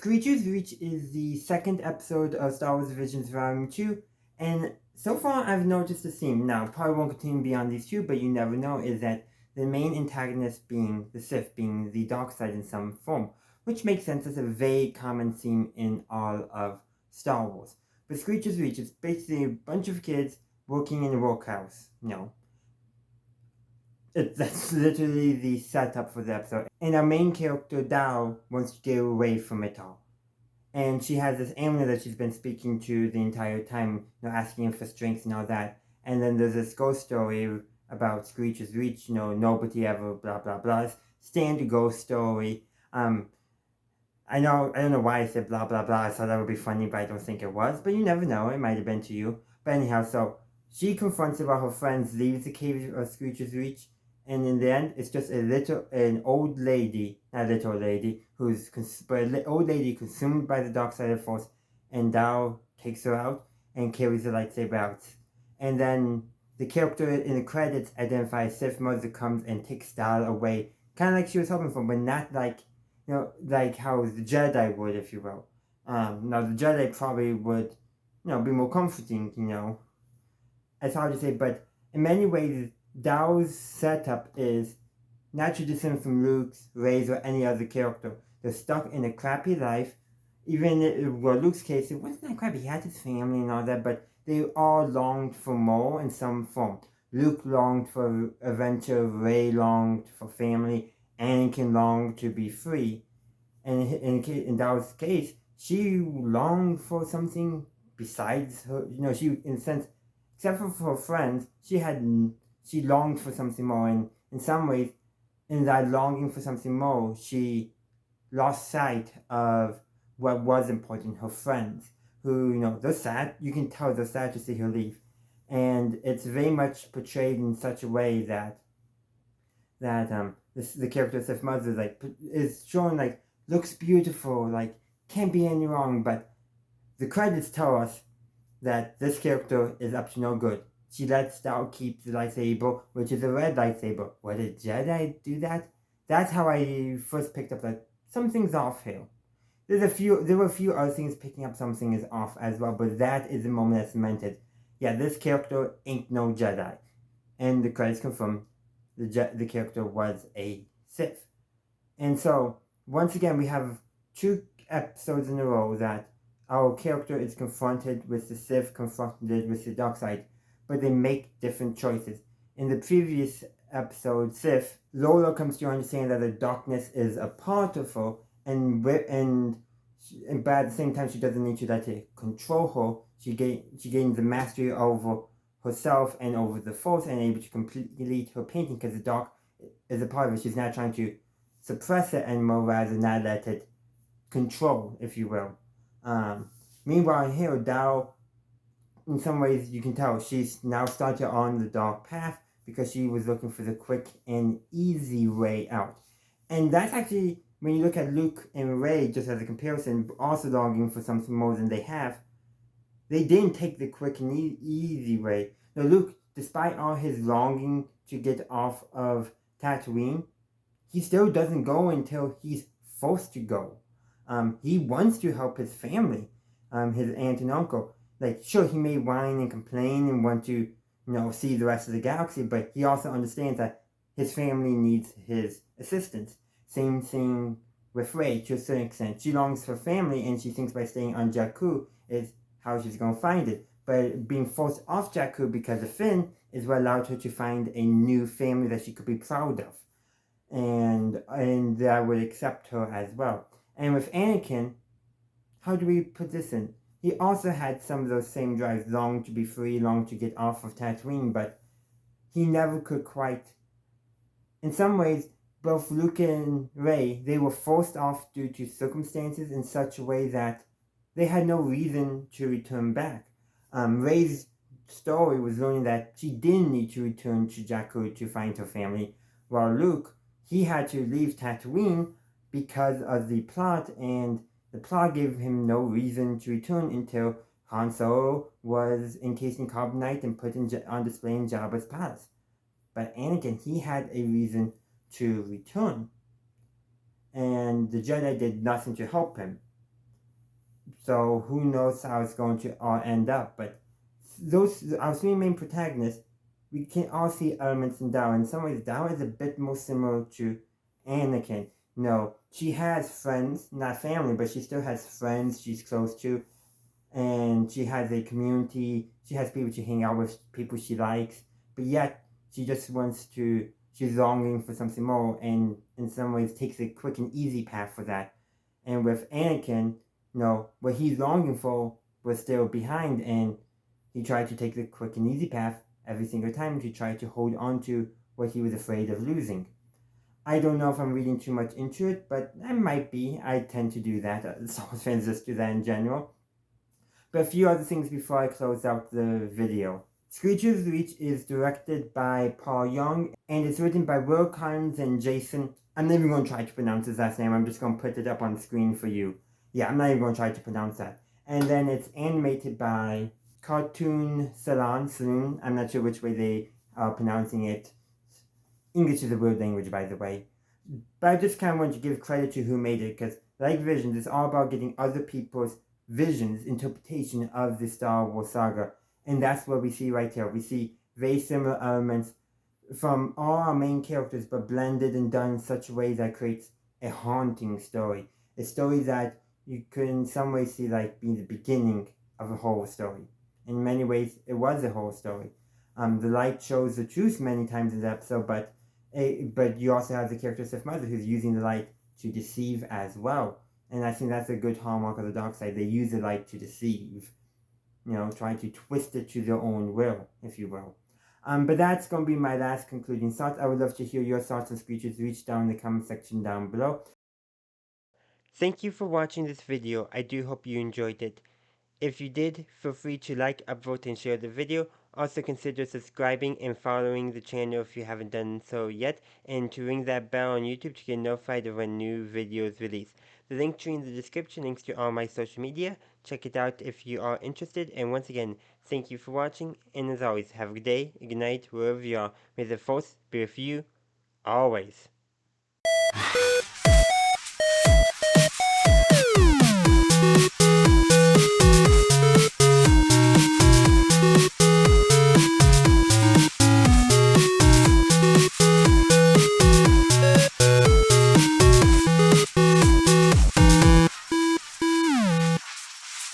Screecher's Reach is the second episode of Star Wars Visions Volume 2, and so far I've noticed a theme. Now, probably won't continue beyond these two, but you never know, is that the main antagonist being the Sith, being the dark side in some form, which makes sense as a very common theme in all of Star Wars. But Screecher's Reach is basically a bunch of kids working in a workhouse, that's literally the setup for the episode. And our main character, Dao, wants to get away from it all. And she has this amulet that she's been speaking to the entire time, asking him for strength and all that. And then there's this ghost story about Screecher's Reach, nobody ever, blah, blah, blah. Standard ghost story. I don't know why I said blah, blah, blah. I thought that would be funny, but I don't think it was. But you never know, it might have been to you. But anyhow, so she confronts it while her friends leaves the cave of Screecher's Reach. And in the end, it's just an old lady, not a little lady, old lady consumed by the dark side of the Force, and Dao takes her out and carries the lightsaber out. And then the character in the credits identifies Sith Mother comes and takes Dao away, kind of like she was hoping for, but not like, like how the Jedi would, if you will. Now the Jedi probably would, be more comforting, It's hard to say, but in many ways, Dao's setup is not too different from Luke's, Rey's, or any other character. They're stuck in a crappy life. Even in Luke's case, it wasn't that crappy. He had his family and all that, but they all longed for more in some form. Luke longed for adventure, Rey longed for family, Anakin longed to be free. And in Dao's case, she longed for something besides her. She, in a sense, except for her friends, she longed for something more, and in some ways, in that longing for something more, she lost sight of what was important, her friends, who, they're sad. You can tell they're sad to see her leave. And it's very much portrayed in such a way that the character of Sith Mother, is shown, looks beautiful, can't be any wrong, but the credits tell us that this character is up to no good. She lets Dao keep the lightsaber, which is a red lightsaber. Would a Jedi do that? That's how I first picked up that something's off here. There were a few other things picking up something is off as well, but that is the moment that cemented. Yeah, this character ain't no Jedi. And the credits confirm the character was a Sith. And so, once again, we have 2 episodes in a row that our character is confronted with the Sith, confronted with the dark side, but they make different choices. In the previous episode, Sith, Lola comes to understand that the darkness is a part of her, but at the same time, she doesn't need to let it control her. She gains the mastery over herself and over the Force, and able to complete her painting because the dark is a part of it. She's not trying to suppress it anymore, rather than not let it control, if you will. Meanwhile, here, Dao, in some ways, you can tell she's now started on the dark path because she was looking for the quick and easy way out. And that's actually, when you look at Luke and Rey, just as a comparison, also longing for something more than they have, they didn't take the quick and easy way. Now, Luke, despite all his longing to get off of Tatooine, he still doesn't go until he's forced to go. He wants to help his family, his aunt and uncle. Sure, he may whine and complain and want to, see the rest of the galaxy, but he also understands that his family needs his assistance. Same thing with Rey, to a certain extent. She longs for family, and she thinks by staying on Jakku is how she's going to find it. But being forced off Jakku because of Finn is what allowed her to find a new family that she could be proud of. And that would accept her as well. And with Anakin, how do we put this in? He also had some of those same drives, longed to be free, longed to get off of Tatooine, but he never could quite. In some ways, both Luke and Rey, they were forced off due to circumstances in such a way that they had no reason to return back. Rey's story was learning that she didn't need to return to Jakku to find her family, while Luke, he had to leave Tatooine because of the plot, and the plot gave him no reason to return until Han Solo was encased in carbonite and put on display in Jabba's palace. But Anakin, he had a reason to return. And the Jedi did nothing to help him. So who knows how it's going to all end up? But those our three main protagonists, we can all see elements in Dao. In some ways, Dao is a bit more similar to Anakin. No, she has friends, not family, but she still has friends she's close to, and she has a community. She has people she hang out with, people she likes, but yet she just wants to. She's longing for something more, and in some ways takes a quick and easy path for that. And with Anakin, what he's longing for was still behind, and he tried to take the quick and easy path every single time to try to hold on to what he was afraid of losing. I don't know if I'm reading too much into it, but I might be. I tend to do that. Star Wars fans just do that in general. But a few other things before I close out the video. Screecher's Reach is directed by Paul Young, and it's written by Will Collins and Jason. I'm not even going to try to pronounce his last name. I'm just going to put it up on the screen for you. Yeah, I'm not even going to try to pronounce that. And then it's animated by Cartoon Saloon. I'm not sure which way they are pronouncing it. English is a weird language, by the way. But I just kind of want to give credit to who made it, because like Visions, it's all about getting other people's visions, interpretation of the Star Wars saga. And that's what we see right here. We see very similar elements from all our main characters, but blended and done in such a way that creates a haunting story. A story that you could in some ways see like being the beginning of a whole story. In many ways, it was a whole story. The light shows the truth many times in the episode, but you also have the character Sith Mother who's using the light to deceive as well. And I think that's a good hallmark of the dark side. They use the light to deceive, trying to twist it to their own will, if you will. But that's going to be my last concluding thoughts. I would love to hear your thoughts on Screecher's Reach down in the comment section down below. Thank you for watching this video. I do hope you enjoyed it. If you did, feel free to like, upvote, and share the video. Also consider subscribing and following the channel if you haven't done so yet, and to ring that bell on YouTube to get notified of when new videos release. The link tree in the description links to all my social media. Check it out if you are interested, and once again, thank you for watching, and as always, have a good day, a good night, wherever you are. May the Force be with you, always.